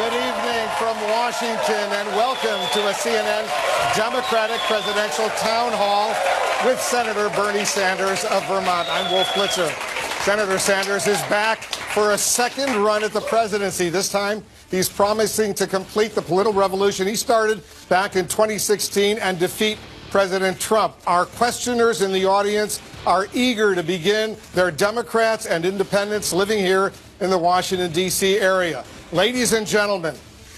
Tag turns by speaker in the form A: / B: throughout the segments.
A: Good evening from Washington, and welcome to a CNN Democratic presidential town hall with Senator Bernie Sanders of Vermont. I'm Wolf Blitzer. Senator Sanders is back for a second run at the presidency. This time, he's promising to complete the political revolution he started back in 2016 and defeat President Trump. Our questioners in the audience are eager to begin. They're Democrats and independents living here in the Washington, D.C. area. Ladies and gentlemen,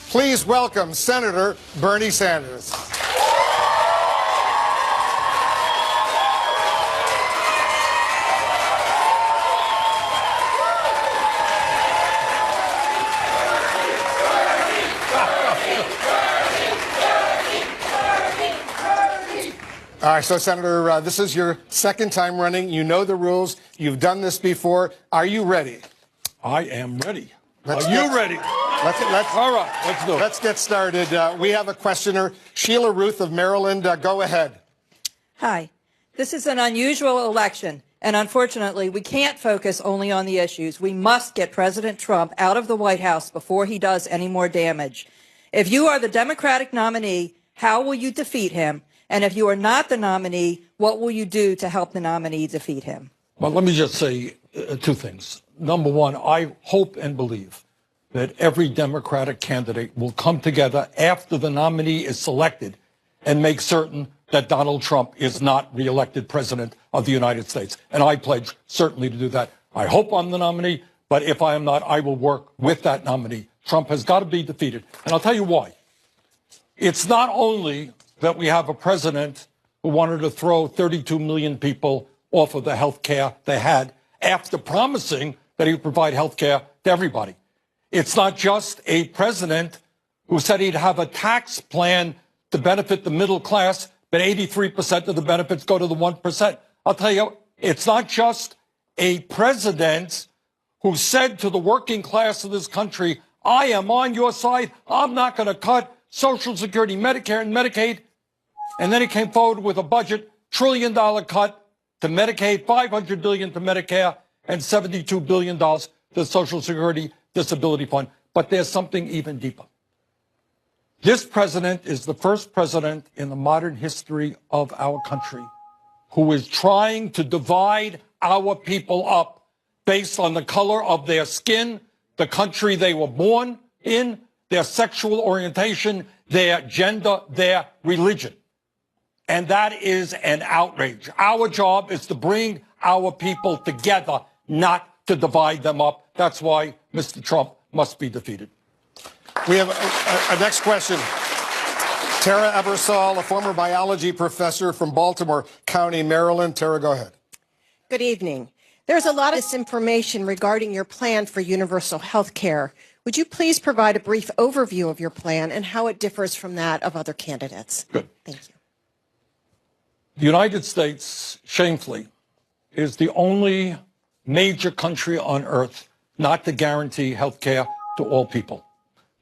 A: please welcome Senator Bernie Sanders. All right, so Senator, this is your second time running. You know the rules. You've done this before. Are you ready?
B: I am ready. Are you ready?
A: All right, let's do it. Let's get started. We have a questioner, Sheila Ruth of Maryland. Go ahead.
C: Hi. This is an unusual election, and unfortunately, we can't focus only on the issues. We must get President Trump out of the White House before he does any more damage. If you are the Democratic nominee, how will you defeat him? And if you are not the nominee, what will you do to help the nominee defeat him?
B: Well, let me just say two things. Number one, I hope and believe that every Democratic candidate will come together after the nominee is selected and make certain that Donald Trump is not reelected president of the United States. And I pledge certainly to do that. I hope I'm the nominee, but if I am not, I will work with that nominee. Trump has got to be defeated. And I'll tell you why. It's not only that we have a president who wanted to throw 32 million people off of the health care they had after promising that he would provide health care to everybody. It's not just a president who said he'd have a tax plan to benefit the middle class, but 83% of the benefits go to the 1%. I'll tell you, it's not just a president who said to the working class of this country, I am on your side. I'm not going to cut Social Security, Medicare, and Medicaid. And then he came forward with a budget, $1 trillion cut to Medicaid, $500 billion to Medicare, and $72 billion to the Social Security Disability Fund. But there's something even deeper. This president is the first president in the modern history of our country who is trying to divide our people up based on the color of their skin, the country they were born in, their sexual orientation, their gender, their religion. And that is an outrage. Our job is to bring our people together, not to divide them up. That's why Mr. Trump must be defeated.
A: We have a next question. Tara Ebersol, a former biology professor from Baltimore County, Maryland. Tara, go ahead.
D: Good evening. There's a lot of misinformation regarding your plan for universal health care. Would you please provide a brief overview of your plan and how it differs from that of other candidates?
B: Good.
D: Thank you.
B: The United States, shamefully, is the only major country on earth not to guarantee health care to all people.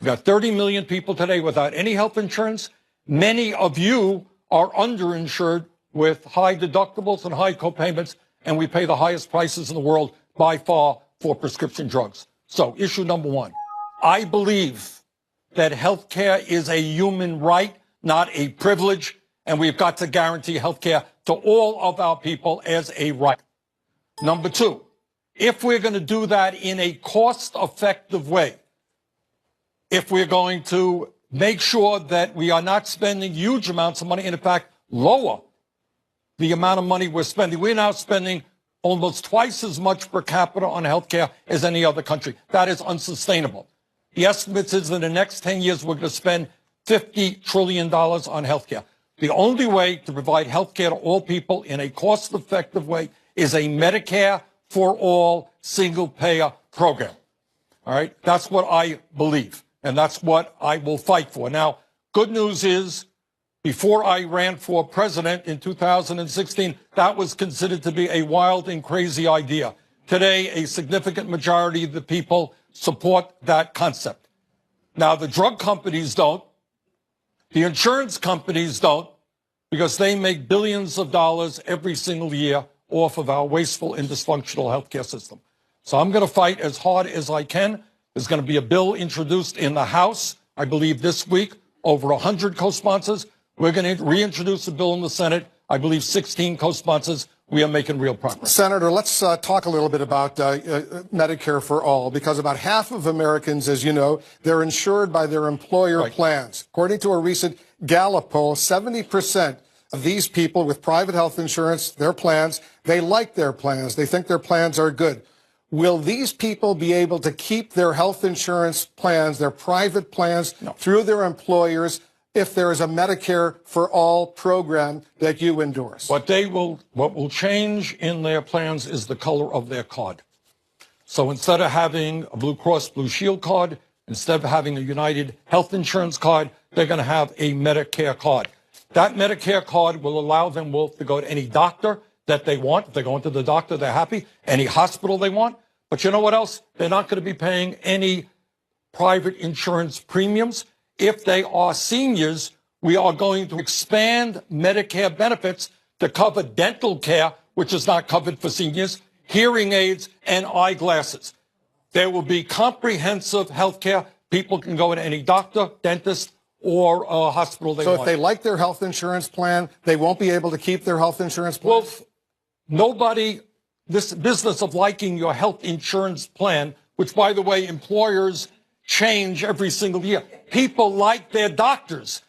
B: We've got 30 million people today without any health insurance. Many of you are underinsured with high deductibles and high copayments, and we pay the highest prices in the world by far for prescription drugs. So, issue number one, I believe that health care is a human right, not a privilege, and we've got to guarantee health care to all of our people as a right. Number two, if we're going to do that in a cost-effective way, if we're going to make sure that we are not spending huge amounts of money, and in fact, lower the amount of money we're spending. We're now spending almost twice as much per capita on health care as any other country. That is unsustainable. The estimate is that in the next 10 years, we're going to spend $50 trillion on health care. The only way to provide health care to all people in a cost-effective way is a Medicare for all single-payer program. All right? That's what I believe, and that's what I will fight for. Now, good news is, before I ran for president in 2016, that was considered to be a wild and crazy idea. Today, a significant majority of the people support that concept. Now, the drug companies don't. The insurance companies don't, because they make billions of dollars every single year off of our wasteful and dysfunctional healthcare system. So I'm going to fight as hard as I can There's going to be a bill introduced in the House, I believe this week, over 100 co-sponsors. We're going to reintroduce a bill in the Senate, I believe 16 co-sponsors. We are making real progress.
A: Senator, let's talk a little bit about Medicare for All, because about half of Americans, as you know, they're insured by their employer plans. According to a recent Gallup poll, 70% of these people with private health insurance, their plans, they like their plans. They think their plans are good. Will these people be able to keep their health insurance plans, their private plans, through their employers if there is a Medicare for All program that you endorse?
B: What will change in their plans is the color of their card. So instead of having a Blue Cross Blue Shield card, instead of having a United Health Insurance card, they're going to have a Medicare card. That Medicare card will allow them to go to any doctor that they want. If they go into the doctor, they're happy. Any hospital they want. But you know what else? They're not going to be paying any private insurance premiums. If they are seniors, we are going to expand Medicare benefits to cover dental care, which is not covered for seniors, hearing aids, and eyeglasses. There will be comprehensive health care. People can go to any doctor, dentist, or hospital they want.
A: So if they like their health insurance plan, they won't be able to keep their health insurance plan?
B: Well, this business of liking your health insurance plan, which, by the way, employers change every single year. People like their doctors.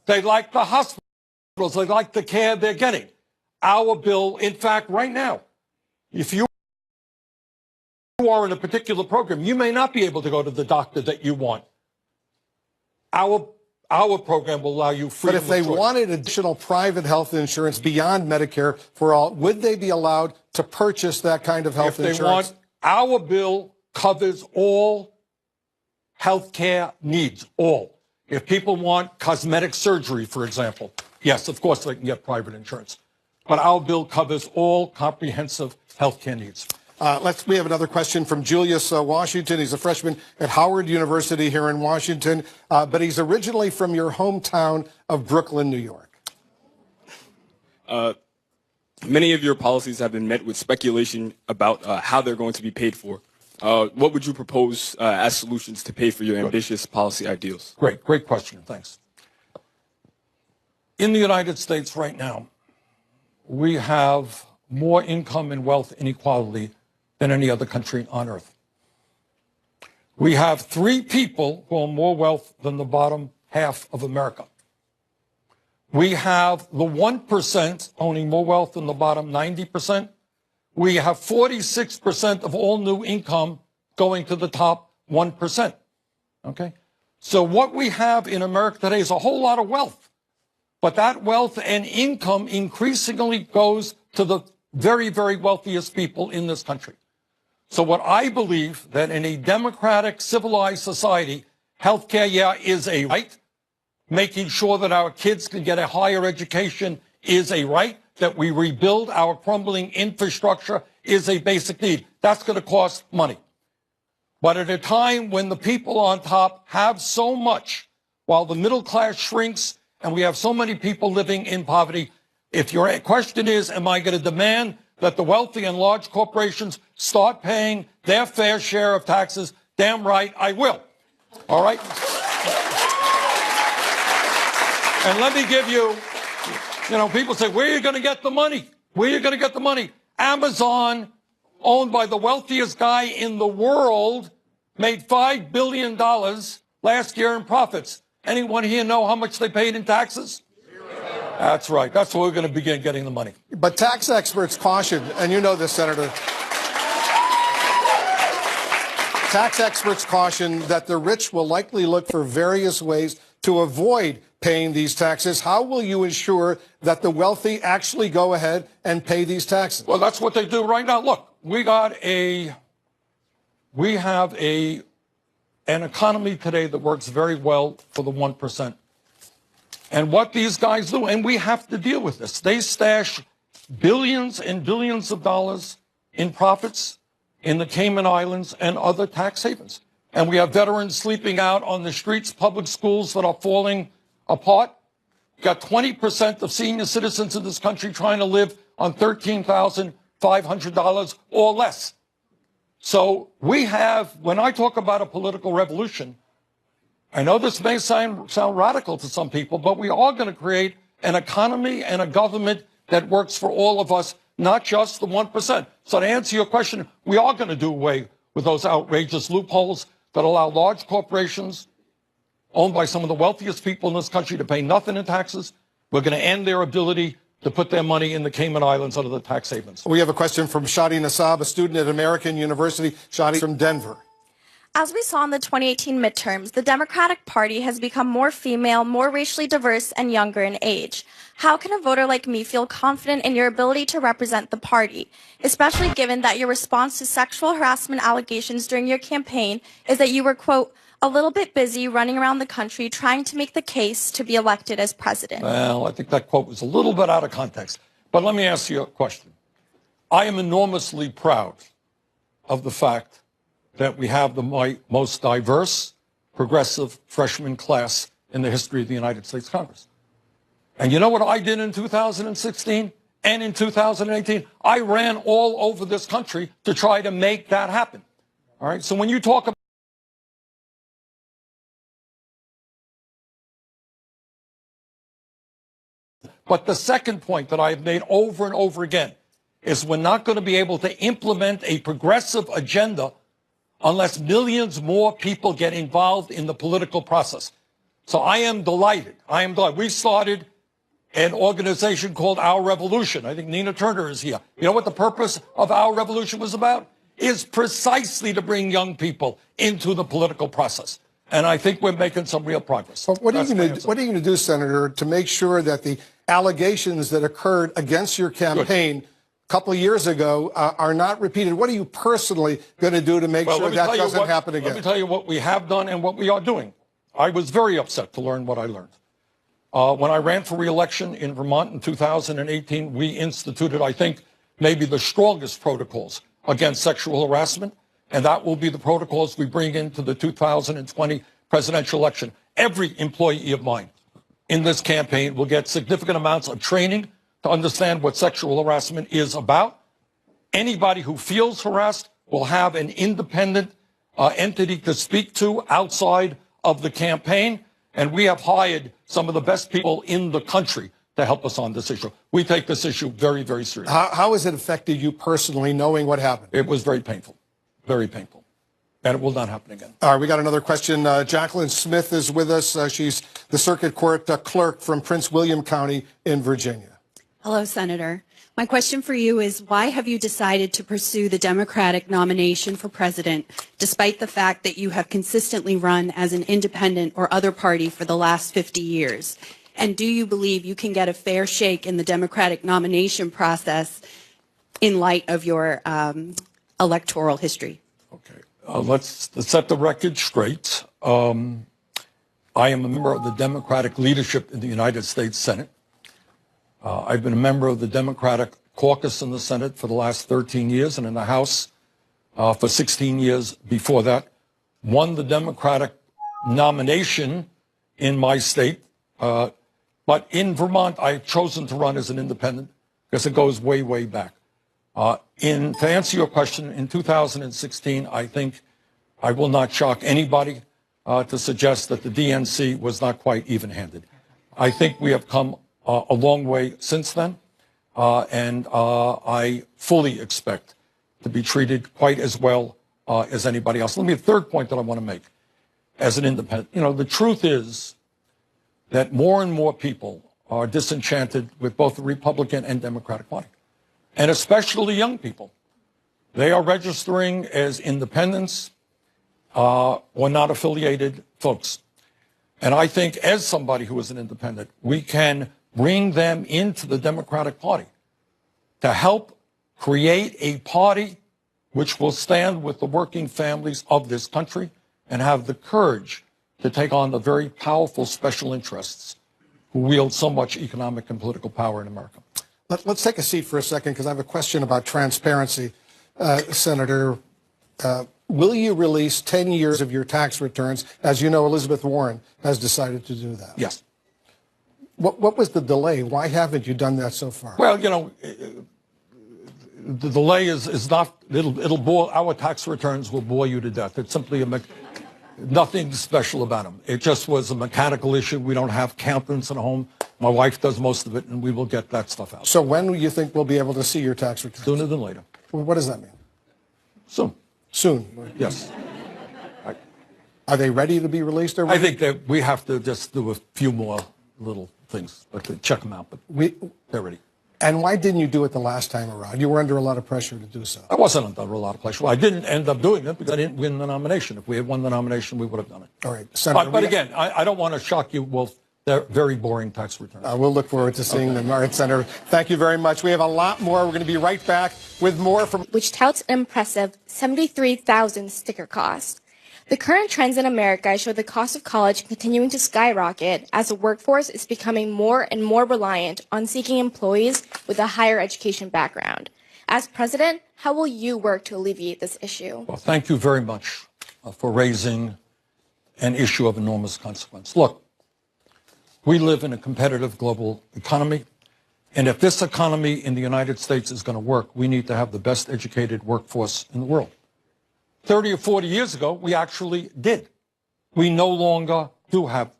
B: They like the hospitals. They like the care they're getting. Our bill, in fact, right now, if you are in a particular program, you may not be able to go to the doctor that you want. Our program will allow you freedom of choice.
A: But if they wanted additional private health insurance beyond Medicare for All, would they be allowed to purchase that kind of health insurance?
B: Our bill covers all health care needs, all. If people want cosmetic surgery, for example, yes, of course they can get private insurance. But our bill covers all comprehensive health care needs.
A: We have another question from Julius Washington. He's a freshman at Howard University here in Washington, but he's originally from your hometown of Brooklyn, New York.
E: Many of your policies have been met with speculation about how they're going to be paid for. What would you propose as solutions to pay for your ambitious policy ideals?
B: Great question. Thanks. In the United States right now, we have more income and wealth inequality than any other country on earth. We have 3 people who own more wealth than the bottom half of America. We have the 1% owning more wealth than the bottom 90%. We have 46% of all new income going to the top 1%. Okay? So what we have in America today is a whole lot of wealth. But that wealth and income increasingly goes to the very, very wealthiest people in this country. So what I believe that in a democratic, civilized society, healthcare, is a right. Making sure that our kids can get a higher education is a right. That we rebuild our crumbling infrastructure is a basic need. That's going to cost money. But at a time when the people on top have so much, while the middle class shrinks and we have so many people living in poverty, if your question is, am I going to demand that the wealthy and large corporations start paying their fair share of taxes? Damn right, I will. All right? And let me give you, people say, where are you going to get the money? Where are you going to get the money? Amazon, owned by the wealthiest guy in the world, made $5 billion last year in profits. Anyone here know how much they paid in taxes? That's right. That's where we're going to begin getting the money.
A: But tax experts caution, and you know this, Senator, tax experts caution that the rich will likely look for various ways to avoid paying these taxes. How will you ensure that the wealthy actually go ahead and pay these taxes?
B: Well, that's what they do right now. Look, we have an economy today that works very well for the 1%. And what these guys do, and we have to deal with this, they stash billions and billions of dollars in profits in the Cayman Islands and other tax havens. And we have veterans sleeping out on the streets, public schools that are falling apart. We've got 20% of senior citizens in this country trying to live on $13,500 or less. So we have, when I talk about a political revolution, I know this may sound radical to some people, but we are going to create an economy and a government that works for all of us, not just the 1%. So to answer your question, we are going to do away with those outrageous loopholes that allow large corporations owned by some of the wealthiest people in this country to pay nothing in taxes. We're going to end their ability to put their money in the Cayman Islands under the tax havens.
A: We have a question from Shadi Nassab, a student at American University. Shadi from Denver.
F: As we saw in the 2018 midterms, the Democratic Party has become more female, more racially diverse, and younger in age. How can a voter like me feel confident in your ability to represent the party, especially given that your response to sexual harassment allegations during your campaign is that you were, quote, a little bit busy running around the country trying to make the case to be elected as president?
B: Well, I think that quote was a little bit out of context. But let me ask you a question. I am enormously proud of the fact that we have the most diverse, progressive freshman class in the history of the United States Congress. And you know what I did in 2016 and in 2018? I ran all over this country to try to make that happen. All right? So when you talk about But the second point that I have made over and over again is we're not going to be able to implement a progressive agenda unless millions more people get involved in the political process. So I am delighted. We started an organization called Our Revolution. I think Nina Turner is here. You know what the purpose of Our Revolution was about? Is precisely to bring young people into the political process. And I think we're making some real progress.
A: Well, what are you going to do, Senator, to make sure that the allegations that occurred against your campaign a couple of years ago are not repeated? What are you personally going to do to make sure that doesn't happen again?
B: Let me tell you what we have done and what we are doing. I was very upset to learn what I learned. When I ran for re-election in Vermont in 2018, we instituted, I think, maybe the strongest protocols against sexual harassment. And that will be the protocols we bring into the 2020 presidential election. Every employee of mine in this campaign will get significant amounts of training to understand what sexual harassment is about. Anybody who feels harassed will have an independent entity to speak to outside of the campaign. And we have hired some of the best people in the country to help us on this issue. We take this issue very, very seriously.
A: How has it affected you personally, knowing what happened?
B: It was very painful. Very painful. And it will not happen again.
A: All right, we got another question. Jacqueline Smith is with us. She's the circuit court clerk from Prince William County in Virginia.
G: Hello, Senator. My question for you is, why have you decided to pursue the Democratic nomination for president, despite the fact that you have consistently run as an independent or other party for the last 50 years? And do you believe you can get a fair shake in the Democratic nomination process in light of your electoral history?
B: Okay. Let's set the record straight. I am a member of the Democratic leadership in the United States Senate. I've been a member of the Democratic caucus in the Senate for the last 13 years and in the House for 16 years before that. Won the Democratic nomination in my state. But in Vermont, I've chosen to run as an independent because it goes way, way back. To answer your question, in 2016, I think I will not shock anybody to suggest that the DNC was not quite even-handed. I think we have come a long way since then, and I fully expect to be treated quite as well as anybody else. Let me, a third point that I want to make as an independent. You know, the truth is that more and more people are disenchanted with both the Republican and Democratic Party, and especially young people. They are registering as independents or not affiliated folks. And I think as somebody who is an independent, we can bring them into the Democratic Party to help create a party which will stand with the working families of this country and have the courage to take on the very powerful special interests who wield so much economic and political power in America.
A: Let's take a seat for a second, because I have a question about transparency. Senator, will you release 10 years of your tax returns? As you know, Elizabeth Warren has decided to do that.
B: Yes.
A: What was the delay? Why haven't you done that so far?
B: Well, you know, the delay is not, it'll bore, our tax returns will bore you to death. It's simply nothing special about them. It just was a mechanical issue. We don't have accountants at home. My wife does most of it, and we will get that stuff out.
A: So when do you think we'll be able to see your tax returns?
B: Sooner than later.
A: Well, what does that mean?
B: Soon.
A: Soon?
B: Yes.
A: Are they ready to be released? Or
B: I think that we have to just do a few more little things, but to check them out. But they're ready.
A: And why didn't you do it the last time around? You were under a lot of pressure to do so.
B: I wasn't under a lot of pressure. Well, I didn't end up doing it because I didn't win the nomination. If we had won the nomination, we would have done it.
A: All right, Senator.
B: But again, I don't want to shock you, Wolf. They're very boring tax returns.
A: We'll look forward to seeing them. All right, Senator, thank you very much. We have a lot more. We're going to be right back with more from...
F: which touts an impressive $73,000 sticker cost. The current trends in America show the cost of college continuing to skyrocket as the workforce is becoming more and more reliant on seeking employees with a higher education background. As president, how will you work to alleviate this issue?
B: Well, thank you very much for raising an issue of enormous consequence. Look, we live in a competitive global economy, and if this economy in the United States is going to work, we need to have the best educated workforce in the world. 30 or 40 years ago, we actually did. We no longer do have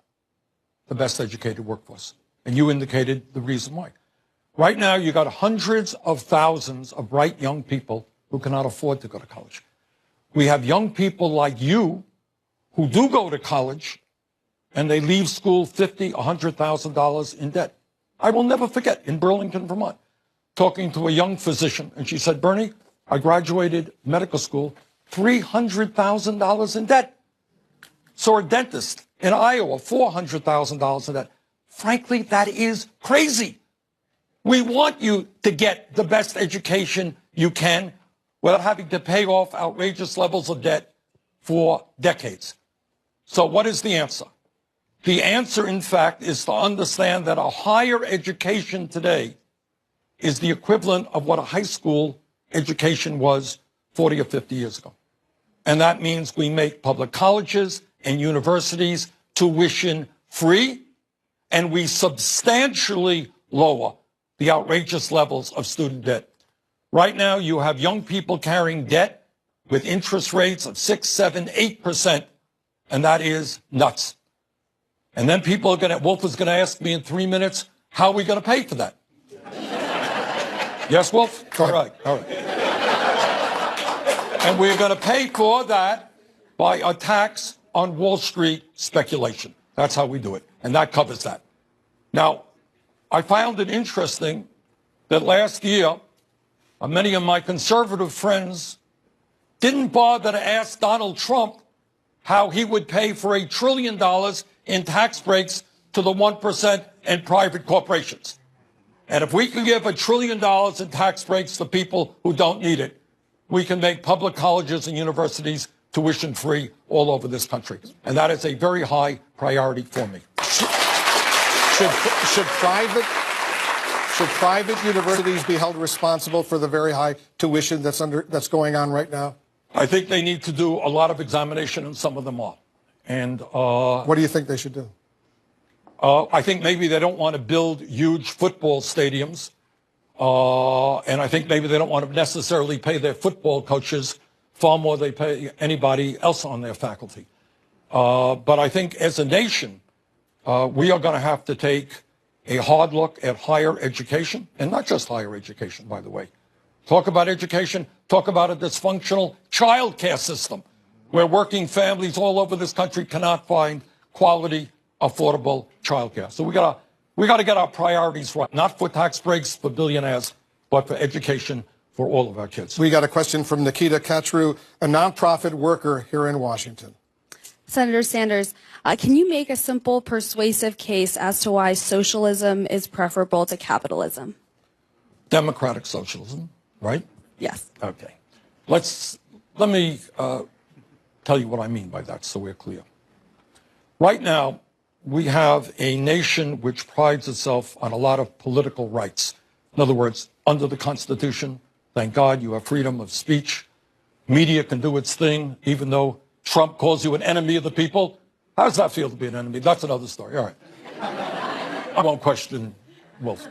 B: the best educated workforce. And you indicated the reason why. Right now, you got hundreds of thousands of bright young people who cannot afford to go to college. We have young people like you who do go to college and they leave school $50,000, $100,000 in debt. I will never forget in Burlington, Vermont, talking to a young physician, and she said, Bernie, I graduated medical school, $300,000 in debt. Saw a dentist in Iowa, $400,000 in debt. Frankly, that is crazy. We want you to get the best education you can without having to pay off outrageous levels of debt for decades. So what is the answer? The answer, in fact, is to understand that a higher education today is the equivalent of what a high school education was 40 or 50 years ago. And that means we make public colleges and universities tuition free, and we substantially lower the outrageous levels of student debt. Right now, you have young people carrying debt with interest rates of 6, 7, 8%, and that is nuts. And then Wolf is going to ask me in 3 minutes, how are we going to pay for that? Yes, Wolf? All right. And we're going to pay for that by a tax on Wall Street speculation. That's how we do it. And that covers that. Now, I found it interesting that last year, many of my conservative friends didn't bother to ask Donald Trump how he would pay for $1 trillion in tax breaks to the 1% and private corporations. And if we can give $1 trillion in tax breaks to people who don't need it, we can make public colleges and universities tuition free all over this country. And that is a very high priority for me.
A: Should private universities be held responsible for the very high tuition that's going on right now?
B: I think they need to do a lot of examination, and some of them are. And
A: what do you think they should do?
B: I think maybe they don't want to build huge football stadiums. And I think maybe they don't want to necessarily pay their football coaches far more than they pay anybody else on their faculty. But I think as a nation, we are going to have to take a hard look at higher education, and not just higher education, by the way. Talk about education, talk about a dysfunctional child care system where working families all over this country cannot find quality, affordable child care. So we got to get our priorities right, not for tax breaks for billionaires, but for education for all of our kids.
A: We got a question from Nikita Katru, a nonprofit worker here in Washington.
H: Senator Sanders, can you make a simple, persuasive case as to why socialism is preferable to capitalism?
B: Democratic socialism, right?
H: Yes.
B: Okay. Let me tell you what I mean by that so we're clear. Right now, we have a nation which prides itself on a lot of political rights. In other words, under the Constitution, thank God you have freedom of speech. Media can do its thing, even though Trump calls you an enemy of the people. How does that feel to be an enemy? That's another story. All right. I won't question Wolf.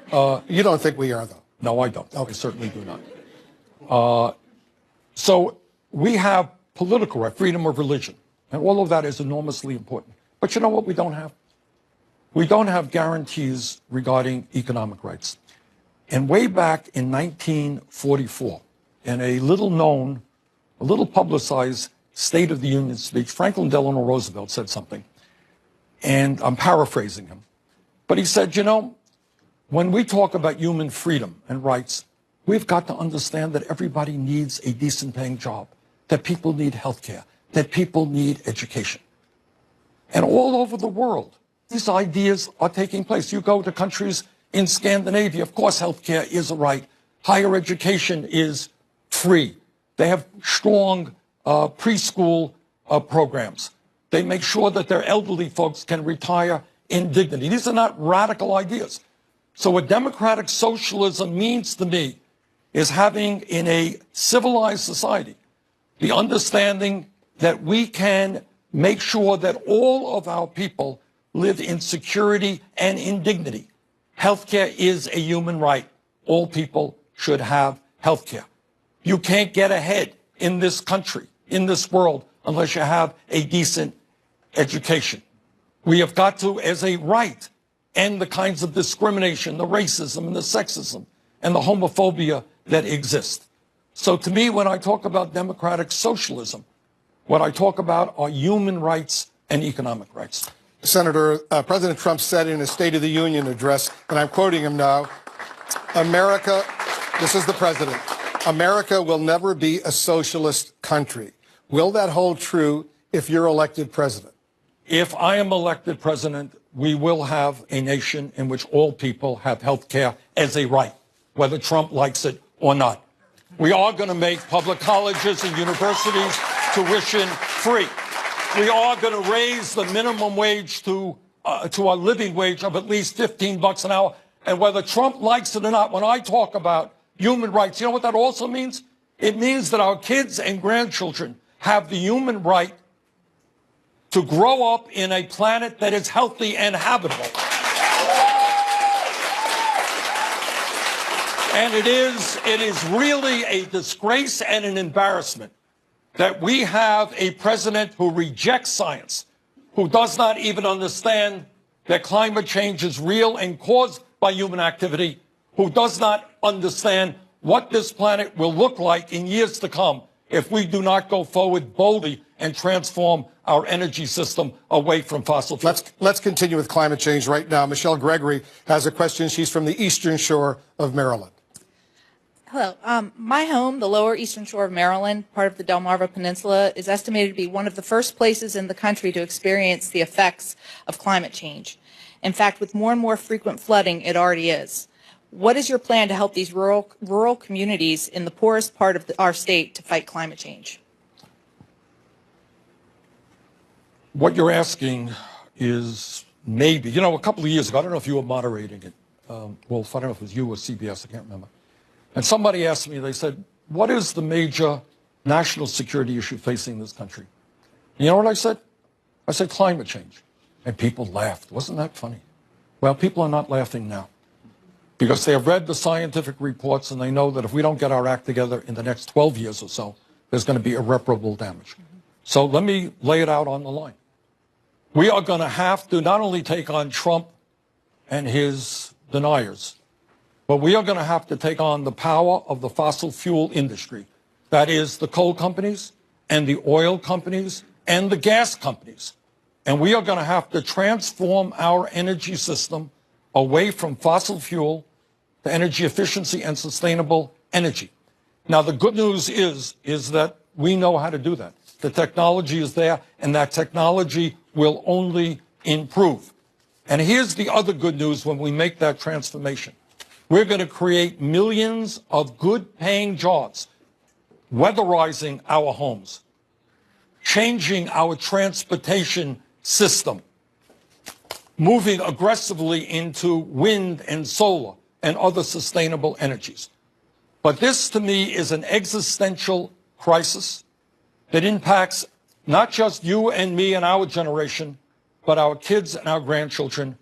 A: You don't think we are, though?
B: No, I don't. I certainly do not. So we have political right, freedom of religion, and all of that is enormously important. But you know what we don't have? We don't have guarantees regarding economic rights. And way back in 1944, in a little known, a little publicized State of the Union speech, Franklin Delano Roosevelt said something, and I'm paraphrasing him. But he said, you know, when we talk about human freedom and rights, we've got to understand that everybody needs a decent paying job, that people need health care, that people need education. And all over the world, these ideas are taking place. You go to countries in Scandinavia, of course, health care is a right. Higher education is free. They have strong preschool programs. They make sure that their elderly folks can retire in dignity. These are not radical ideas. So what democratic socialism means to me is having in a civilized society the understanding that we can make sure that all of our people live in security and in dignity. Healthcare is a human right. All people should have healthcare. You can't get ahead in this country, in this world, unless you have a decent education. We have got to, as a right, end the kinds of discrimination, the racism and the sexism and the homophobia that exist. So to me, when I talk about democratic socialism, what I talk about are human rights and economic rights.
A: Senator, President Trump said in his State of the Union address, and I'm quoting him now, America, this is the president, America will never be a socialist country. Will that hold true if you're elected president?
B: If I am elected president, we will have a nation in which all people have health care as a right, whether Trump likes it or not. We are going to make public colleges and universities tuition free. We are going to raise the minimum wage to a living wage of at least $15 an hour. And whether Trump likes it or not, when I talk about human rights, you know what that also means? It means that our kids and grandchildren have the human right to grow up in a planet that is healthy and habitable. And it is really a disgrace and an embarrassment that we have a president who rejects science, who does not even understand that climate change is real and caused by human activity, who does not understand what this planet will look like in years to come if we do not go forward boldly and transform our energy system away from fossil fuels.
A: Let's continue with climate change right now. Michelle Gregory has a question. She's from the Eastern Shore of Maryland.
I: Hello. My home, the lower Eastern Shore of Maryland, part of the Delmarva Peninsula, is estimated to be one of the first places in the country to experience the effects of climate change. In fact, with more and more frequent flooding, it already is. What is your plan to help these rural communities in the poorest part of our state to fight climate change?
B: What you're asking is maybe, you know, a couple of years ago, I don't know if you were moderating it, Wolf, I don't know if it was you or CBS, I can't remember. And somebody asked me, they said, what is the major national security issue facing this country? You know what I said? I said climate change. And people laughed. Wasn't that funny? Well, people are not laughing now because they have read the scientific reports and they know that if we don't get our act together in the next 12 years or so, there's going to be irreparable damage. So let me lay it out on the line. We are going to have to not only take on Trump and his deniers, but we are going to have to take on the power of the fossil fuel industry. That is the coal companies and the oil companies and the gas companies. And we are going to have to transform our energy system away from fossil fuel to energy efficiency and sustainable energy. Now, the good news is that we know how to do that. The technology is there, and that technology will only improve. And here's the other good news when we make that transformation. We're going to create millions of good-paying jobs, weatherizing our homes, changing our transportation system, moving aggressively into wind and solar and other sustainable energies. But this, to me, is an existential crisis that impacts not just you and me and our generation, but our kids and our grandchildren.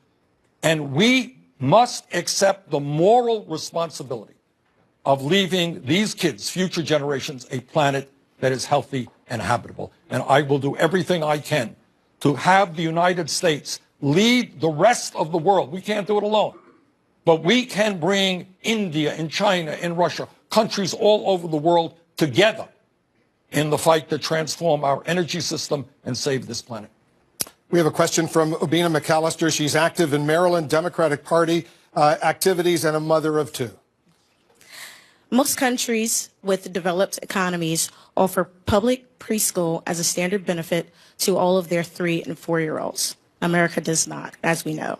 B: And we must accept the moral responsibility of leaving these kids, future generations, a planet that is healthy and habitable. And I will do everything I can to have the United States lead the rest of the world. We can't do it alone. But we can bring India and China and Russia, countries all over the world, together in the fight to transform our energy system and save this planet.
A: We have a question from Obina McAllister. She's active in Maryland Democratic Party activities and a mother of two.
J: Most countries with developed economies offer public preschool as a standard benefit to all of their 3- and 4-year-olds. America does not, as we know.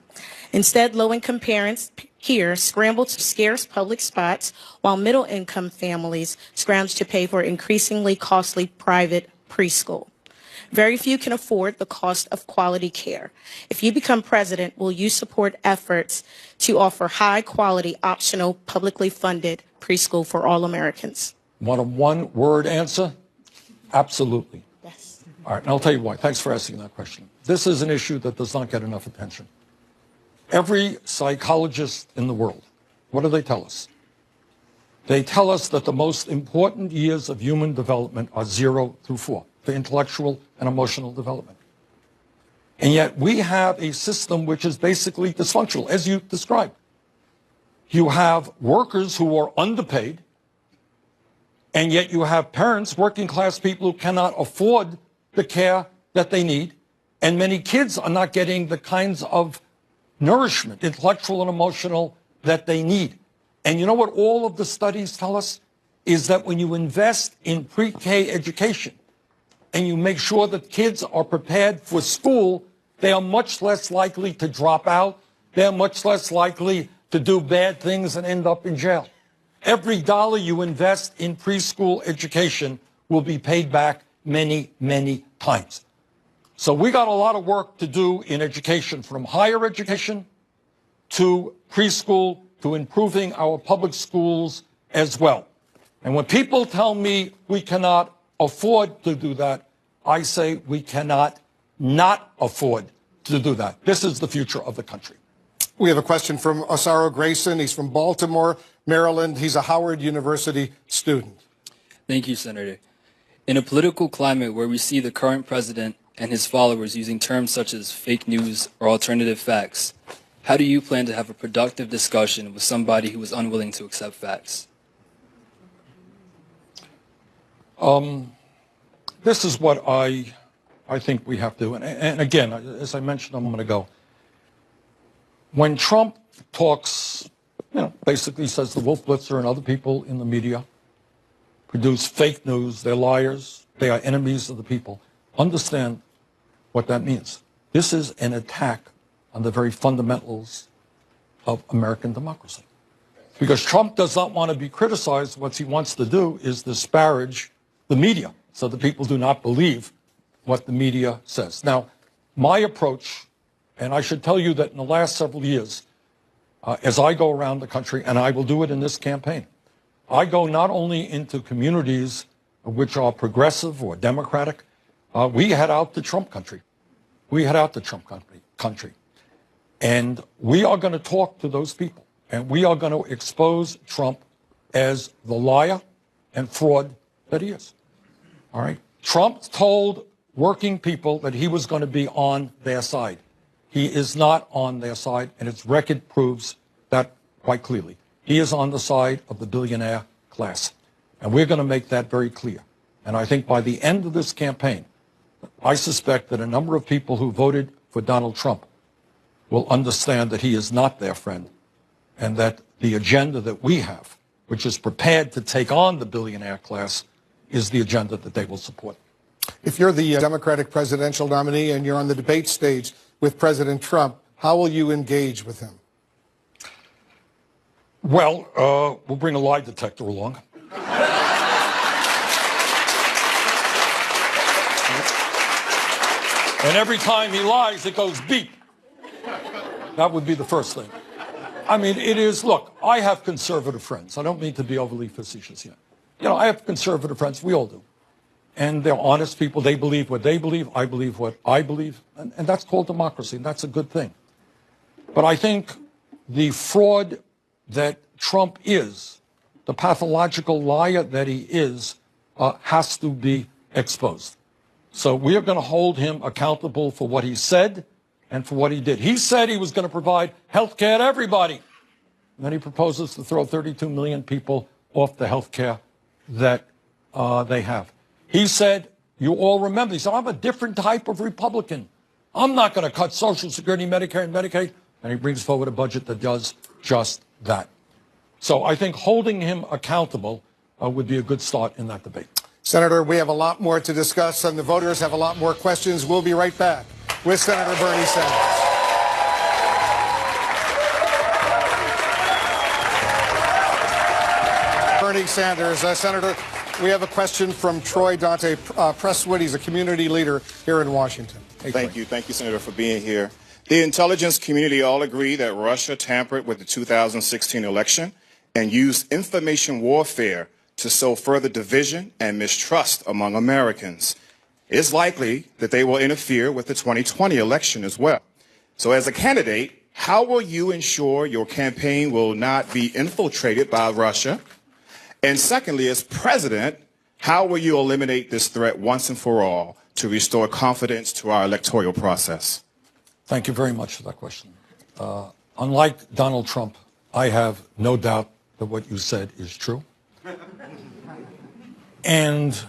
J: Instead, low-income parents here scramble to scarce public spots, while middle-income families scrounge to pay for increasingly costly private preschool. Very few can afford the cost of quality care. If you become president, will you support efforts to offer high-quality, optional, publicly funded preschool for all Americans?
B: Want a one-word answer? Absolutely.
J: Yes.
B: All right, and I'll tell you why. Thanks for asking that question. This is an issue that does not get enough attention. Every psychologist in the world, what do they tell us? They tell us that the most important years of human development are 0 through 4, for intellectual and emotional development. And yet we have a system which is basically dysfunctional, as you described. You have workers who are underpaid, and yet you have parents, working class people, who cannot afford the care that they need, and many kids are not getting the kinds of nourishment, intellectual and emotional, that they need. And you know what all of the studies tell us? Is that when you invest in pre-K education and you make sure that kids are prepared for school, they are much less likely to drop out. They are much less likely to do bad things and end up in jail. Every dollar you invest in preschool education will be paid back many, many times. So we got a lot of work to do in education, from higher education to preschool to improving our public schools as well. And when people tell me we cannot afford to do that, I say we cannot not afford to do that. This is the future of the country.
A: We have a question from Osaro Grayson. He's from Baltimore, Maryland. He's a Howard University student.
K: Thank you, Senator. In a political climate where we see the current president and his followers using terms such as fake news or alternative facts, how do you plan to have a productive discussion with somebody who is unwilling to accept facts?
B: This is what I think we have to, and again, as I mentioned a moment ago, when Trump talks, basically says the Wolf Blitzer and other people in the media produce fake news, they're liars, they are enemies of the people. Understand what that means. This is an attack on the very fundamentals of American democracy. Because Trump does not want to be criticized. What he wants to do is disparage the media so that people do not believe what the media says. Now, my approach, and I should tell you that in the last several years, as I go around the country, and I will do it in this campaign, I go not only into communities which are progressive or democratic, we head out to Trump country. We head out to Trump country. And we are going to talk to those people. And we are going to expose Trump as the liar and fraud that he is. All right? Trump told working people that he was going to be on their side. He is not on their side, and its record proves that quite clearly. He is on the side of the billionaire class. And we're going to make that very clear. And I think by the end of this campaign, I suspect that a number of people who voted for Donald Trump will understand that he is not their friend, and that the agenda that we have, which is prepared to take on the billionaire class, is the agenda that they will support.
A: If you're the Democratic presidential nominee and you're on the debate stage with President Trump, how will you engage with him?
B: Well, we'll bring a lie detector along. And every time he lies, it goes beep. That would be the first thing. I mean, it is, look, I have conservative friends. I don't mean to be overly facetious here. I have conservative friends. We all do. And they're honest people. They believe what they believe. I believe what I believe. And that's called democracy, and that's a good thing. But I think the fraud that Trump is the pathological liar that he is, has to be exposed. So we are going to hold him accountable for what he said and for what he did. He said he was going to provide health care to everybody. And then he proposes to throw 32 million people off the health care that they have. He said, you all remember, he said, I'm a different type of Republican. I'm not going to cut Social Security, Medicare, and Medicaid. And he brings forward a budget that does just that. So I think holding him accountable would be a good start in that debate.
A: Senator, we have a lot more to discuss, and the voters have a lot more questions. We'll be right back with Senator Bernie Sanders. Bernie Sanders. Senator, we have a question from Troy Dante Presswood. He's a community leader here in Washington. Hey,
L: Thank you, Senator, for being here. The intelligence community all agree that Russia tampered with the 2016 election and used information warfare to sow further division and mistrust among Americans. It's likely that they will interfere with the 2020 election as well. So as a candidate, how will you ensure your campaign will not be infiltrated by Russia? And secondly, as president, how will you eliminate this threat once and for all to restore confidence to our electoral process?
B: Thank you very much for that question. Unlike Donald Trump, I have no doubt that what you said is true. And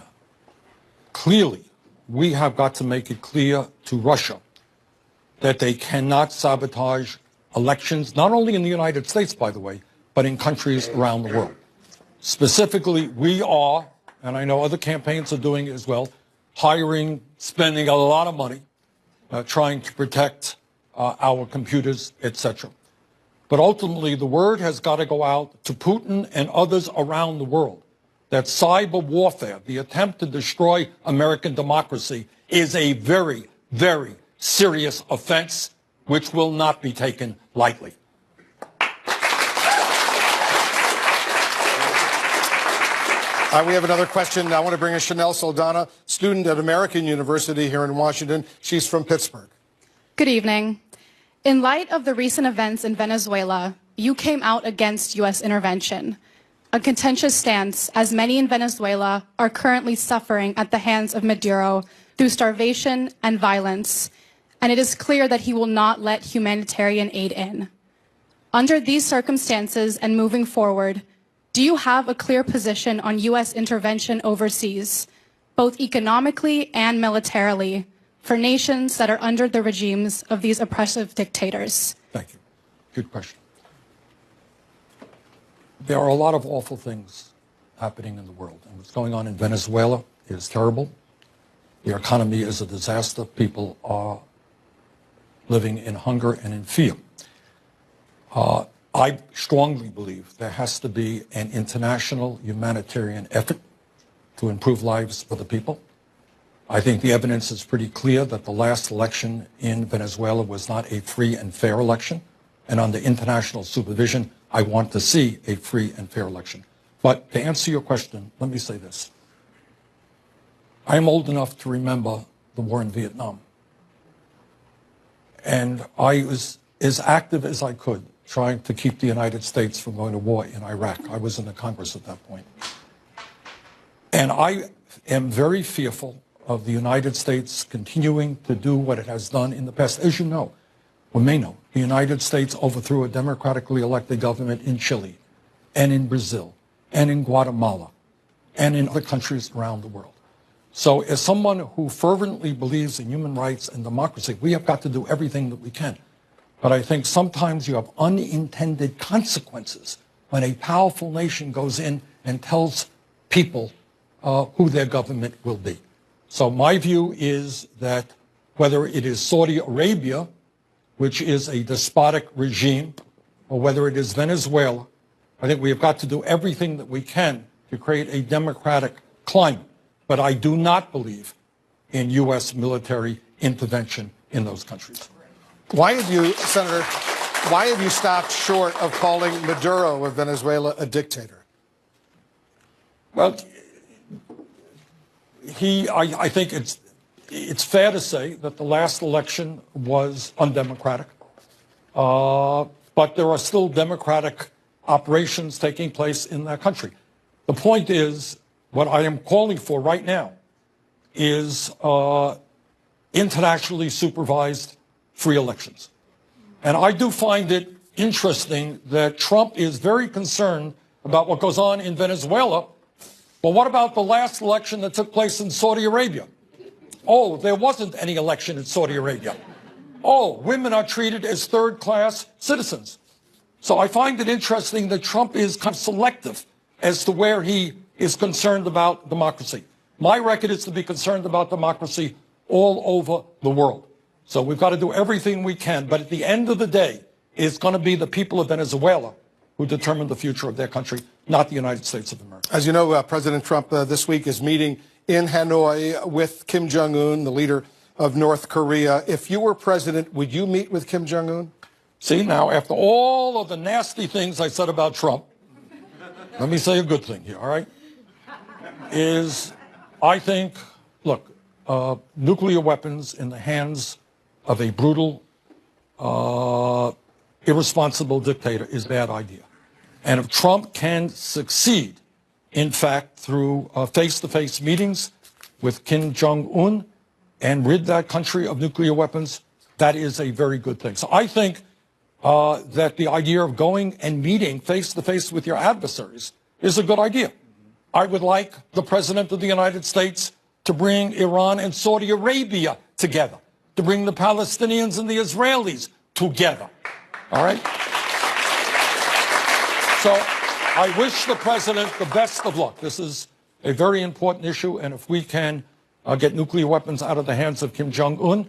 B: clearly, we have got to make it clear to Russia that they cannot sabotage elections, not only in the United States, by the way, but in countries around the world. Specifically, we are, and I know other campaigns are doing it as well, spending a lot of money, trying to protect our computers, etc. But ultimately, the word has got to go out to Putin and others around the world that cyber warfare, the attempt to destroy American democracy, is a very, very serious offense which will not be taken lightly.
A: We have another question. I want to bring in Chanel Saldana, student at American University here in Washington. She's from Pittsburgh.
M: Good evening. In light of the recent events in Venezuela, you came out against U.S. intervention, a contentious stance as many in Venezuela are currently suffering at the hands of Maduro through starvation and violence, and it is clear that he will not let humanitarian aid in. Under these circumstances and moving forward, do you have a clear position on U.S. intervention overseas, both economically and militarily, for nations that are under the regimes of these oppressive dictators?
B: Thank you. Good question. There are a lot of awful things happening in the world, and what's going on in Venezuela is terrible. The economy is a disaster. People are living in hunger and in fear. I strongly believe there has to be an international humanitarian effort to improve lives for the people. I think the evidence is pretty clear that the last election in Venezuela was not a free and fair election. And under international supervision, I want to see a free and fair election. But to answer your question, let me say this. I am old enough to remember the war in Vietnam. And I was as active as I could trying to keep the United States from going to war in Iraq. I was in the Congress at that point. And I am very fearful of the United States continuing to do what it has done in the past. As you know, or may know, the United States overthrew a democratically elected government in Chile and in Brazil and in Guatemala and in other countries around the world. So as someone who fervently believes in human rights and democracy, we have got to do everything that we can. But I think sometimes you have unintended consequences when a powerful nation goes in and tells people who their government will be. So my view is that whether it is Saudi Arabia, which is a despotic regime, or whether it is Venezuela, I think we have got to do everything that we can to create a democratic climate. But I do not believe in U.S. military intervention in those countries.
A: Why have you, Senator, why have you stopped short of calling Maduro of Venezuela a dictator?
B: Well, I think it's fair to say that the last election was undemocratic, but there are still democratic operations taking place in that country. The point is, what I am calling for right now is internationally supervised free elections. And I do find it interesting that Trump is very concerned about what goes on in Venezuela. But what about the last election that took place in Saudi Arabia? Oh, there wasn't any election in Saudi Arabia. Oh, women are treated as third-class citizens. So I find it interesting that Trump is kind of selective as to where he is concerned about democracy. My record is to be concerned about democracy all over the world. So we've got to do everything we can. But at the end of the day, it's going to be the people of Venezuela who determine the future of their country, not the United States of America.
A: As you know, President Trump this week is meeting in Hanoi with Kim Jong-un, the leader of North Korea. If you were president, would you meet with Kim Jong-un?
B: See, now, after all of the nasty things I said about Trump, let me say a good thing here, all right? I think, look, nuclear weapons in the hands of a brutal, irresponsible dictator is a bad idea. And if Trump can succeed, in fact, through face-to-face meetings with Kim Jong-un and rid that country of nuclear weapons, that is a very good thing. So I think that the idea of going and meeting face-to-face with your adversaries is a good idea. I would like the President of the United States to bring Iran and Saudi Arabia together, to bring the Palestinians and the Israelis together. All right? So I wish the President the best of luck. This is a very important issue, and if we can get nuclear weapons out of the hands of Kim Jong-un,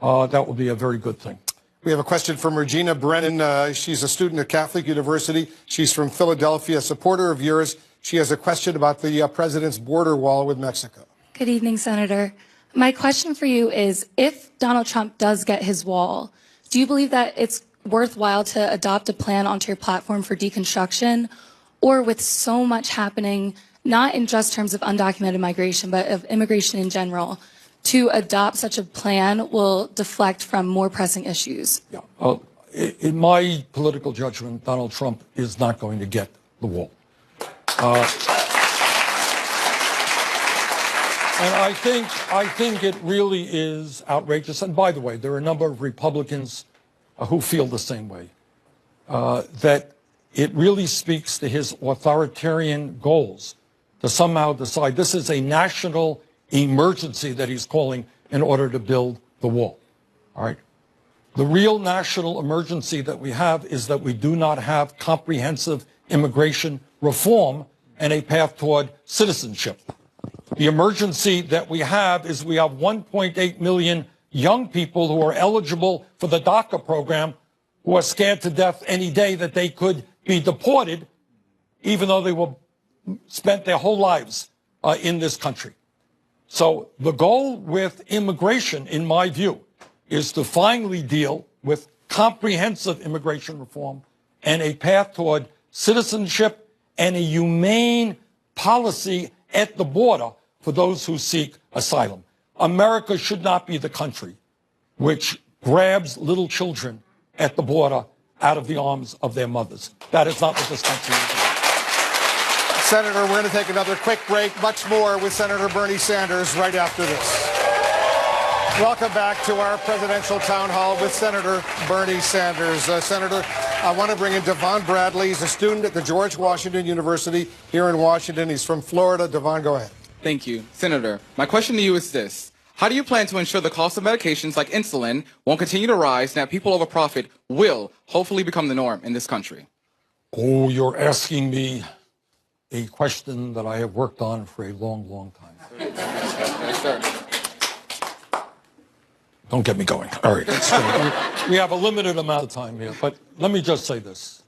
B: that will be a very good thing.
A: We have a question from Regina Brennan. She's a student at Catholic University. She's from Philadelphia, a supporter of yours. She has a question about the president's border wall with Mexico.
N: Good evening, Senator. My question for you is, if Donald Trump does get his wall, do you believe that it's worthwhile to adopt a plan onto your platform for deconstruction? Or with so much happening, not in just terms of undocumented migration, but of immigration in general, to adopt such a plan will deflect from more pressing issues?
B: Yeah. In my political judgment, Donald Trump is not going to get the wall. And I think it really is outrageous. And by the way, there are a number of Republicans who feel the same way, that it really speaks to his authoritarian goals to somehow decide this is a national emergency that he's calling in order to build the wall. All right. The real national emergency that we have is that we do not have comprehensive immigration reform and a path toward citizenship. The emergency that we have is we have 1.8 million young people who are eligible for the DACA program who are scared to death any day that they could be deported, even though they were spent their whole lives in this country. So the goal with immigration, in my view, is to finally deal with comprehensive immigration reform and a path toward citizenship and a humane policy at the border for those who seek asylum. America should not be the country which grabs little children at the border out of the arms of their mothers. That is not what this country is about.
A: Senator, we're going to take another quick break. Much more with Senator Bernie Sanders right after this. Welcome back to our presidential town hall with Senator Bernie Sanders. Senator, I want to bring in Devon Bradley. He's a student at the George Washington University here in Washington. He's from Florida. Devon, go ahead.
O: Thank you. Senator, my question to you is this. How do you plan to ensure the cost of medications like insulin won't continue to rise and that people over profit will hopefully become the norm in this country?
B: Oh, you're asking me a question that I have worked on for a long, long time.
O: Yes, sir.
B: Don't get me going. All right. We have a limited amount of time here, but let me just say this.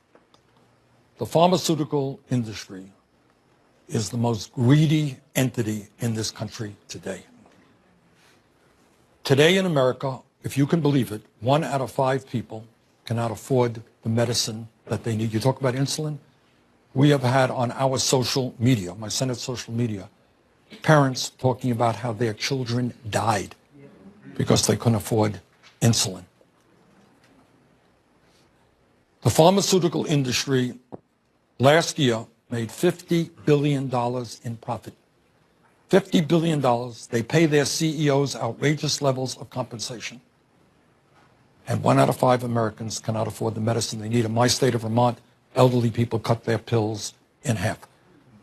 B: The pharmaceutical industry is the most greedy entity in this country today. Today in America, if you can believe it, 1 out of 5 people cannot afford the medicine that they need. You talk about insulin? We have had on our social media, my Senate social media, parents talking about how their children died because they couldn't afford insulin. The pharmaceutical industry last year made $50 billion in profit. $50 billion. They pay their CEOs outrageous levels of compensation. And 1 out of 5 Americans cannot afford the medicine they need. In my state of Vermont, elderly people cut their pills in half.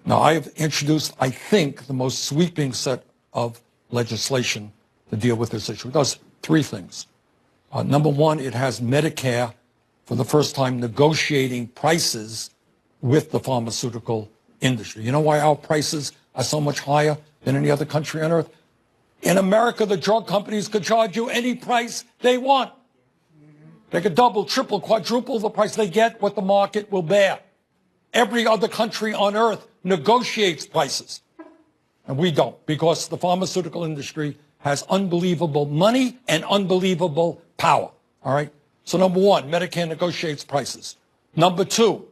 B: Now, I have introduced, I think, the most sweeping set of legislation to deal with this issue. It does 3 things. Number 1, it has Medicare for the first time negotiating prices with the pharmaceutical industry. You know why our prices are so much higher than any other country on earth? In America, the drug companies could charge you any price they want. They could double, triple, quadruple the price. They get what the market will bear. Every other country on earth negotiates prices. And we don't, because the pharmaceutical industry has unbelievable money and unbelievable power. All right? So number 1, Medicare negotiates prices. Number 2,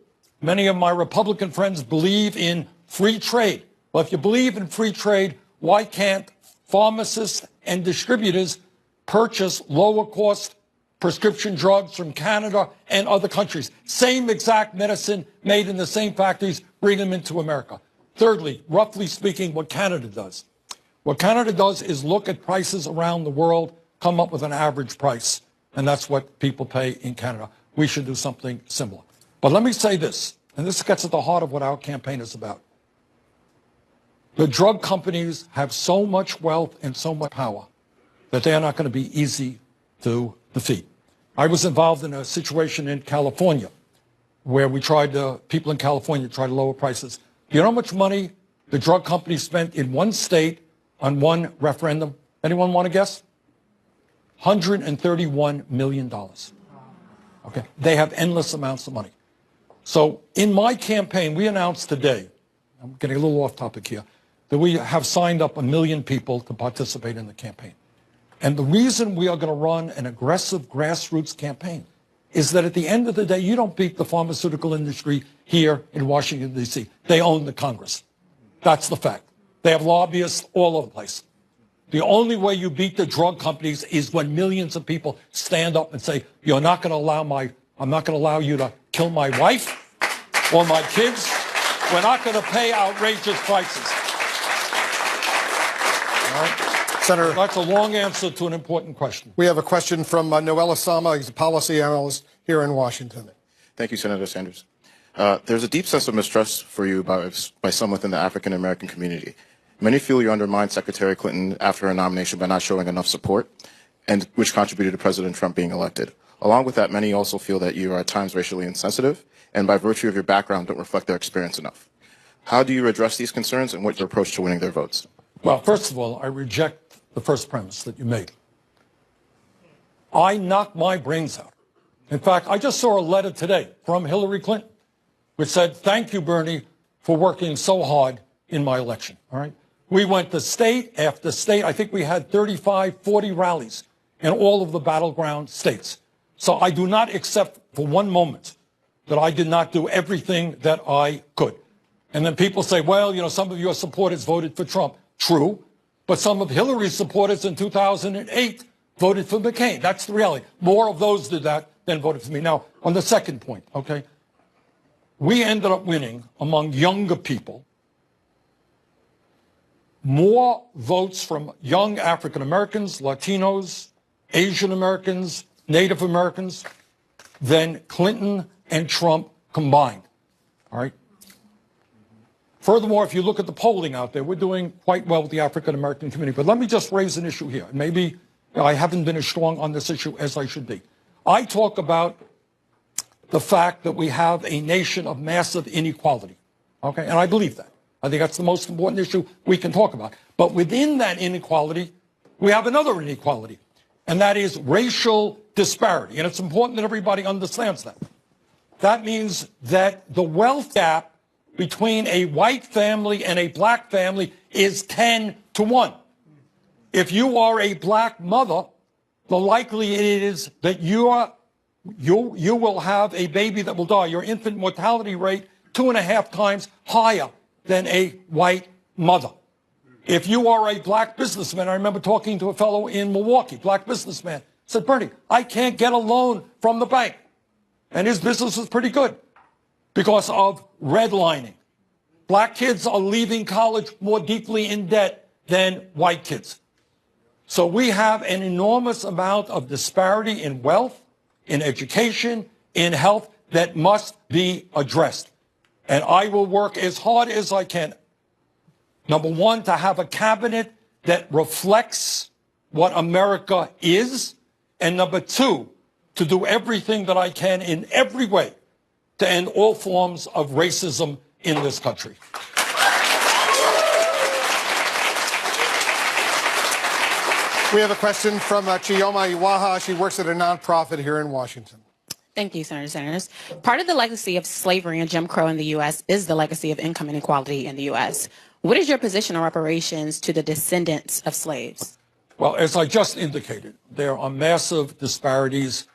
B: many of my Republican friends believe in free trade. Well, if you believe in free trade, why can't pharmacists and distributors purchase lower cost prescription drugs from Canada and other countries? Same exact medicine made in the same factories, bring them into America. Thirdly, roughly speaking, what Canada does. What Canada does is look at prices around the world, come up with an average price, and that's what people pay in Canada. We should do something similar. But let me say this, and this gets at the heart of what our campaign is about. The drug companies have so much wealth and so much power that they are not going to be easy to defeat. I was involved in a situation in California where people in California tried to lower prices. Do you know how much money the drug companies spent in one state on one referendum? Anyone want to guess? $131 million. Okay. They have endless amounts of money. So in my campaign, we announced today, I'm getting a little off topic here, that we have signed up 1 million people to participate in the campaign. And the reason we are going to run an aggressive grassroots campaign is that at the end of the day, you don't beat the pharmaceutical industry here in Washington, D.C. They own the Congress. That's the fact. They have lobbyists all over the place. The only way you beat the drug companies is when millions of people stand up and say, I'm not going to allow you to kill my wife or my kids. We're not going to pay outrageous prices. All right?
A: Senator,
B: that's a long answer to an important question.
A: We have a question from Noel Osama. He's a policy analyst here in Washington.
P: Thank you, Senator Sanders. There's a deep sense of mistrust for you by some within the African-American community. Many feel you undermined Secretary Clinton after her nomination by not showing enough support, and which contributed to President Trump being elected. Along with that, many also feel that you are at times racially insensitive, and by virtue of your background, don't reflect their experience enough. How do you address these concerns, and what's your approach to winning their votes?
B: Well, first of all, I reject the first premise that you made. I knocked my brains out. In fact, I just saw a letter today from Hillary Clinton, which said, thank you, Bernie, for working so hard in my election. All right. We went to state after state. I think we had 35, 40 rallies in all of the battleground states. So I do not accept for one moment that I did not do everything that I could. And then people say, well, some of your supporters voted for Trump. True. But some of Hillary's supporters in 2008 voted for McCain. That's the reality. More of those did that than voted for me. Now, on the second point, okay, we ended up winning among younger people more votes from young African Americans, Latinos, Asian Americans, Native Americans than Clinton and Trump combined. All right. Furthermore, if you look at the polling out there, we're doing quite well with the African American community. But let me just raise an issue here. Maybe I haven't been as strong on this issue as I should be. I talk about the fact that we have a nation of massive inequality. Okay, and I believe that. I think that's the most important issue we can talk about. But within that inequality, we have another inequality, and that is racial disparity. And it's important that everybody understands that. That means that the wealth gap between a white family and a black family is 10 to 1. If you are a black mother, the likely it is that you will have a baby that will die. Your infant mortality rate 2.5 times higher than a white mother. If you are a black businessman, I remember talking to a fellow in Milwaukee, black businessman, said, Bernie, I can't get a loan from the bank. And his business is pretty good. because of redlining. Black kids are leaving college more deeply in debt than white kids. So we have an enormous amount of disparity in wealth, in education, in health that must be addressed. And I will work as hard as I can, number one, to have a cabinet that reflects what America is, and number two, to do everything that I can in every way to end all forms of racism in this country.
A: We have a question from Chioma Iwaha. She works at a nonprofit here in Washington.
Q: Thank you, Senator Sanders. Part of the legacy of slavery and Jim Crow in the U.S. is the legacy of income inequality in the U.S. What is your position on reparations to the descendants of slaves?
B: Well, as I just indicated, there are massive disparities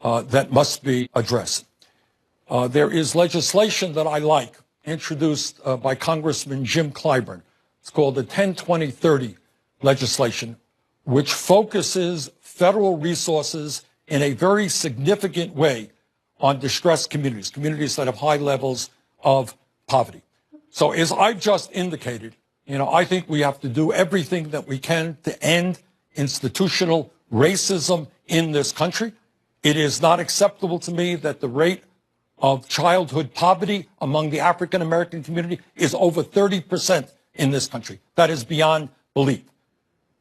B: that must be addressed. There is legislation that I like, introduced by Congressman Jim Clyburn. It's called the 10-20-30 legislation, which focuses federal resources in a very significant way on distressed communities, communities that have high levels of poverty. So as I've just indicated, I think we have to do everything that we can to end institutional racism in this country. It is not acceptable to me that the rate of childhood poverty among the African American community is over 30% in this country. That is beyond belief.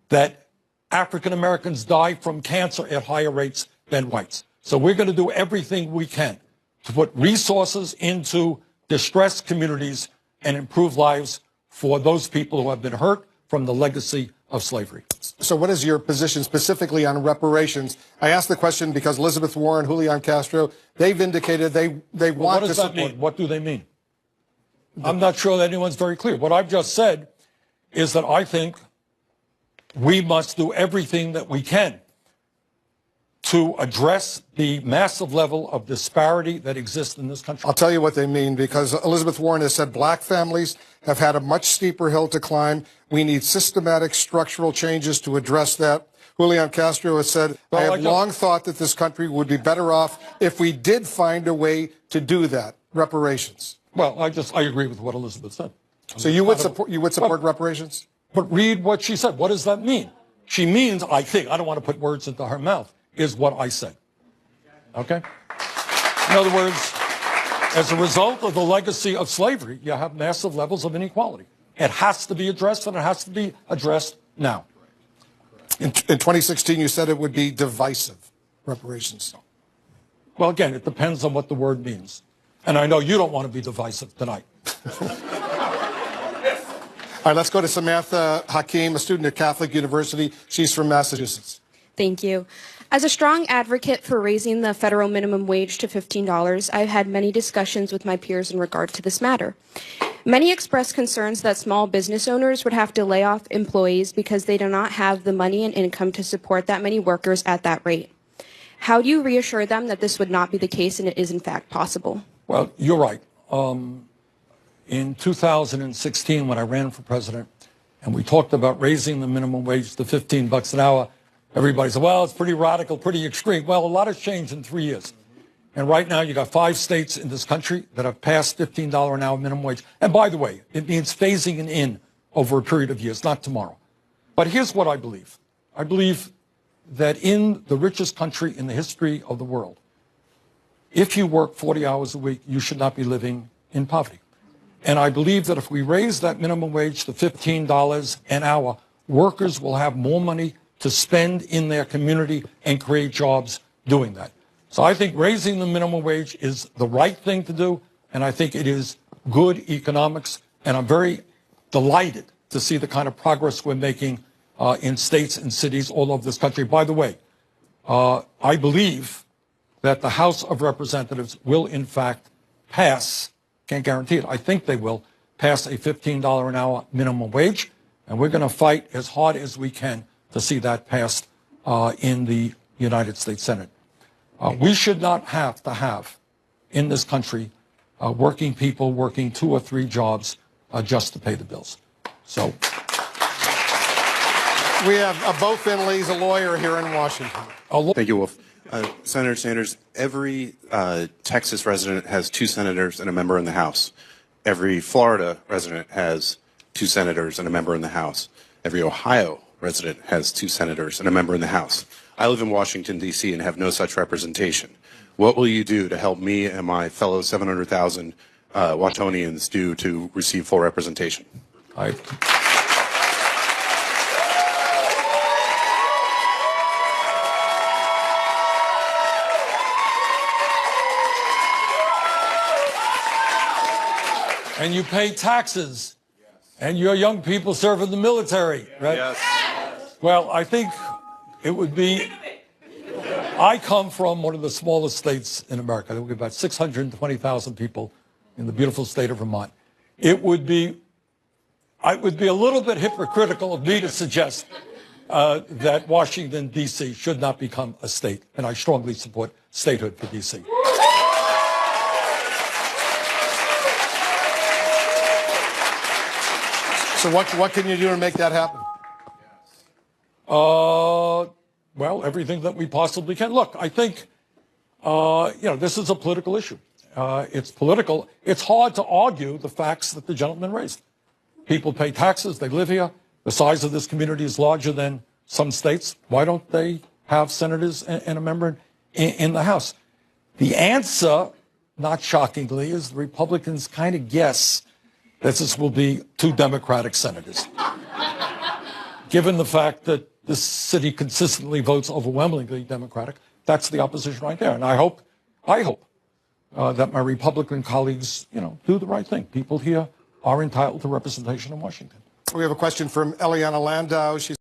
B: That African Americans die from cancer at higher rates than whites. So we're going to do everything we can to put resources into distressed communities and improve lives for those people who have been hurt from the legacy of slavery.
A: So what is your position specifically on reparations? I asked the question because Elizabeth Warren, Julian Castro, they've indicated they want to support.
B: What does that mean? What do they mean? I'm not sure that anyone's very clear. What I've just said is that I think we must do everything that we can to address the massive level of disparity that exists in this country.
A: I'll tell you what they mean, because Elizabeth Warren has said black families have had a much steeper hill to climb. We need systematic structural changes to address that. Julian Castro has said, I have long thought that this country would be better off if we did find a way to do that, reparations.
B: Well, I agree with what Elizabeth said.
A: So you would support reparations?
B: But read what she said. What does that mean? She means, I think, I don't want to put words into her mouth, is what I said. Okay? In other words, as a result of the legacy of slavery, you have massive levels of inequality. It has to be addressed, and it has to be addressed now.
A: In 2016, you said it would be divisive, reparations.
B: Well, again, it depends on what the word means. And I know you don't want to be divisive tonight.
A: All right, let's go to Samantha Hakeem, a student at Catholic University. She's from Massachusetts.
H: Thank you. As a strong advocate for raising the federal minimum wage to $15, I've had many discussions with my peers in regard to this matter. Many expressed concerns that small business owners would have to lay off employees because they do not have the money and income to support that many workers at that rate. How do you reassure them that this would not be the case and it is in fact possible?
B: Well, you're right. In 2016, when I ran for president, and we talked about raising the minimum wage to $15 an hour, everybody said, well, it's pretty radical, pretty extreme. Well, a lot has changed in 3 years. And right now, you got 5 states in this country that have passed $15 an hour minimum wage. And by the way, it means phasing it in over a period of years, not tomorrow. But here's what I believe. I believe that in the richest country in the history of the world, if you work 40 hours a week, you should not be living in poverty. And I believe that if we raise that minimum wage to $15 an hour, workers will have more money to spend in their community and create jobs doing that. So I think raising the minimum wage is the right thing to do, and I think it is good economics, and I'm very delighted to see the kind of progress we're making in states and cities all over this country. By the way, I believe that the House of Representatives will, in fact, pass, can't guarantee it, I think they will, pass a $15 an hour minimum wage, and we're going to fight as hard as we can to see that passed in the United States Senate. We should not have to have, in this country, working people working 2 or 3 jobs just to pay the bills. So
A: we have Bo Finley's a lawyer here in Washington.
P: Thank you, Wolf.
R: Senator Sanders, every Texas resident has 2 senators and a member in the House. Every Florida resident has 2 senators and a member in the House. Every Ohio resident has 2 senators and a member in the House. I live in Washington, D.C. and have no such representation. What will you do to help me and my fellow 700,000 Washingtonians do to receive full representation?
B: And you pay taxes, and your young people serve in the military, right?
R: Yes.
B: Well, I think it would be, I come from one of the smallest states in America. There would be about 620,000 people in the beautiful state of Vermont. It would be a little bit hypocritical of me to suggest that Washington, D.C. should not become a state, and I strongly support statehood for D.C.
A: So what can you do to make that happen?
B: Well, everything that we possibly can. Look, I think, this is a political issue. It's political. It's hard to argue the facts that the gentleman raised. People pay taxes. They live here. The size of this community is larger than some states. Why don't they have senators and a member in the House? The answer, not shockingly, is the Republicans kind of guess that this will be 2 Democratic senators. Given the fact that this city consistently votes overwhelmingly Democratic, that's the opposition right there. And I hope that my Republican colleagues, do the right thing. People here are entitled to representation in Washington.
A: We have a question from Eliana Landau. She's